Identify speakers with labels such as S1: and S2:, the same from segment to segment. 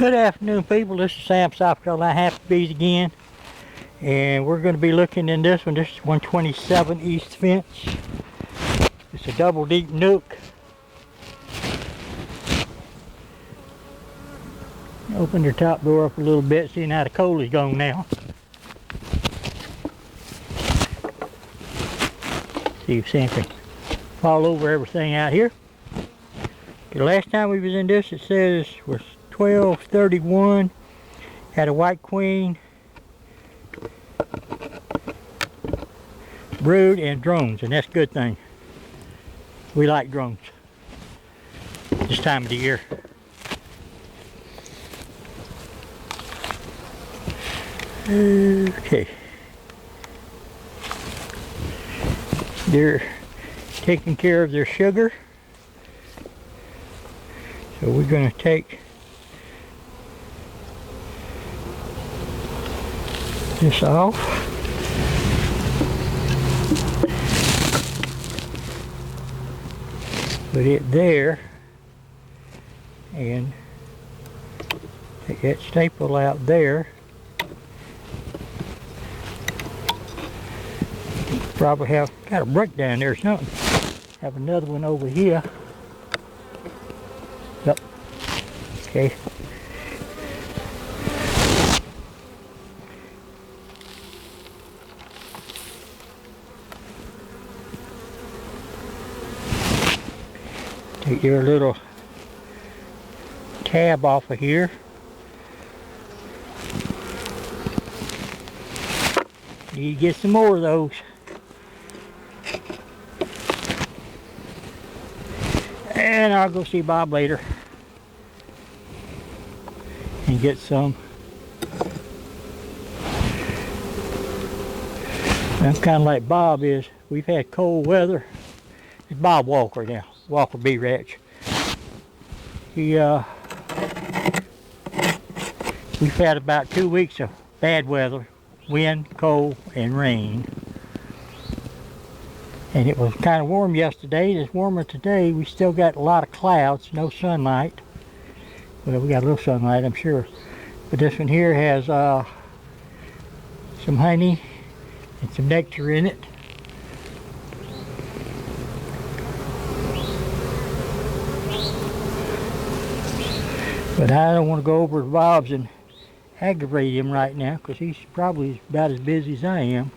S1: Good afternoon, people. This is Sam, South Carolina Happy Bees again, and we're going to be looking in this one. This is 127 East Fence. It's a double deep nook. Open your top door up a little bit, seeing how the coal is gone now. See if something fall over everything out here. The last time we was in this, it says was 1231. Had a white queen, brood, and drones, and that's a good thing. We like drones this time of the year. Okay. They're taking care of their sugar. So we're going to take this off. Put it there and take that staple out there. Probably have got a brick down there or something. Have another one over here. Yep. Okay. Take your little tab off of here. Need to get some more of those. And I'll go see Bob later and get some. I'm kind of like Bob is. We've had cold weather. It's Bob Walker now. Walker Bee Ranch. We've had about 2 weeks of bad weather, wind, cold, and rain. And it was kind of warm yesterday. It's warmer today. We still got a lot of clouds, no sunlight. Well, we got a little sunlight, I'm sure. But this one here has some honey and some nectar in it. But I don't want to go over to Bob's and aggravate him right now, because he's probably about as busy as I am.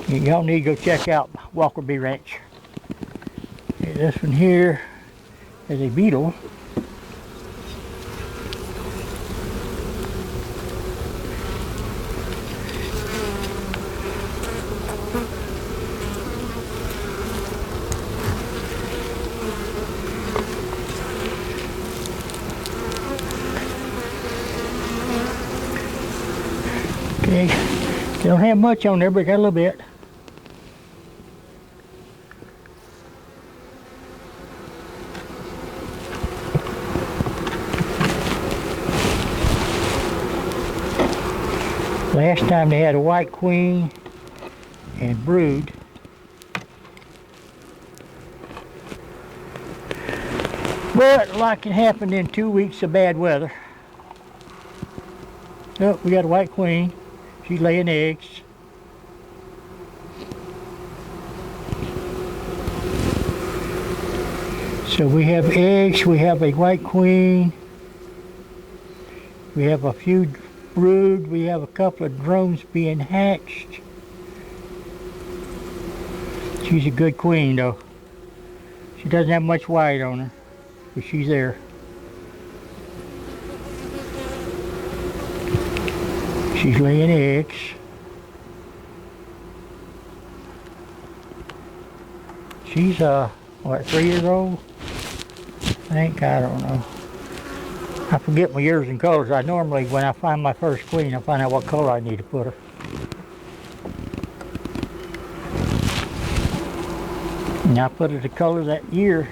S1: Y'all need to go check out Walker Bee Ranch. Okay, this one here is a beetle. Okay, they don't have much on there, but got a little bit. Last time they had a white queen and brood. But like it happened in 2 weeks of bad weather. Oh, we got a white queen. She's laying eggs. So we have eggs, we have a white queen, we have a few brood, we have a couple of drones being hatched. She's a good queen though. She doesn't have much white on her, but she's there. She's laying eggs. She's what, 3 years old? I think, I don't know. I forget my years and colors. I normally, when I find my first queen, I find out what color I need to put her. And I put her the color that year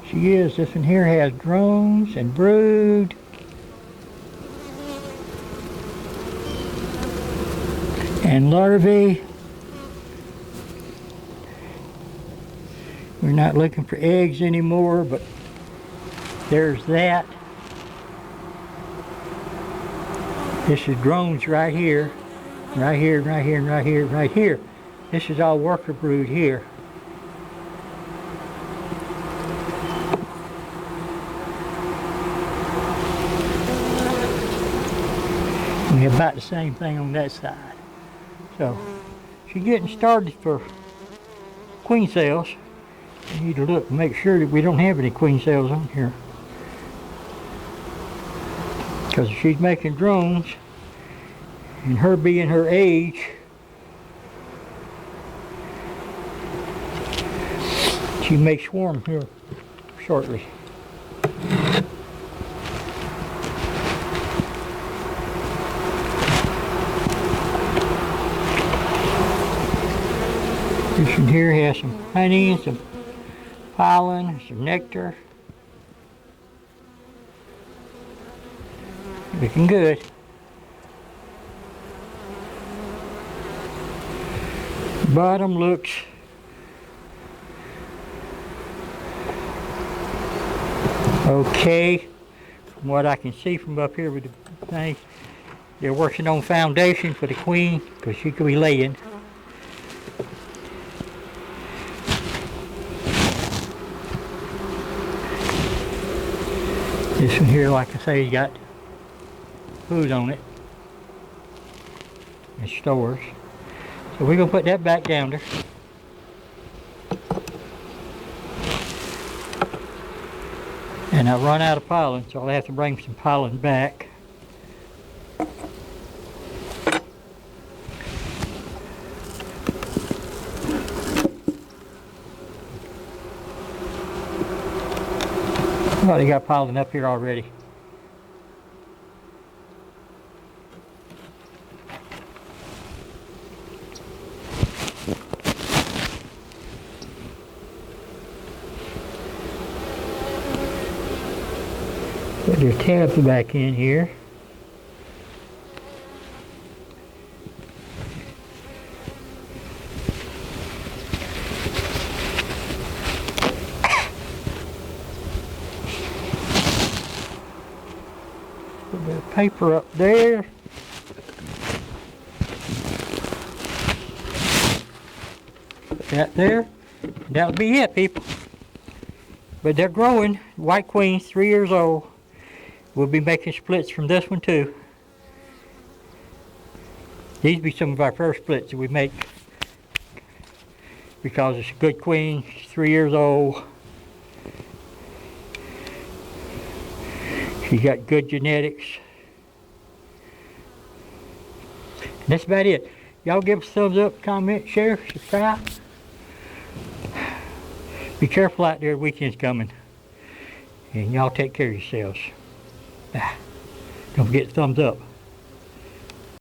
S1: she is. This one here has drones and brood. And larvae. We're not looking for eggs anymore, but there's that. This is drones right here, right here, right here, right here, right here. This is all worker brood here. We have about the same thing on that side. So she's getting started for queen cells. We need to look, make sure that we don't have any queen cells on here. Because if she's making drones, and her being her age, she may swarm here shortly. This one here has some honey, some pollen, some nectar. Looking good. Bottom looks okay. From what I can see from up here with the thing, they're working on foundation for the queen because she could be laying. This one here, like I say, you got food on it. It stores. So we're gonna put that back down there. And I run out of pollen, so I'll have to bring some pollen back. Oh, they got pollen up here already. Put their tabs back in here. Put a bit of paper up there. Put that there. That'll be it, people. But they're growing. White queens, 3 years old. We'll be making splits from this one too. These will be some of our first splits that we make because it's a good queen, she's 3 years old. She's got good genetics. And that's about it. Y'all give us a thumbs up, comment, share, subscribe. Be careful out there, the weekend's coming. And y'all take care of yourselves. Don't forget to thumbs up.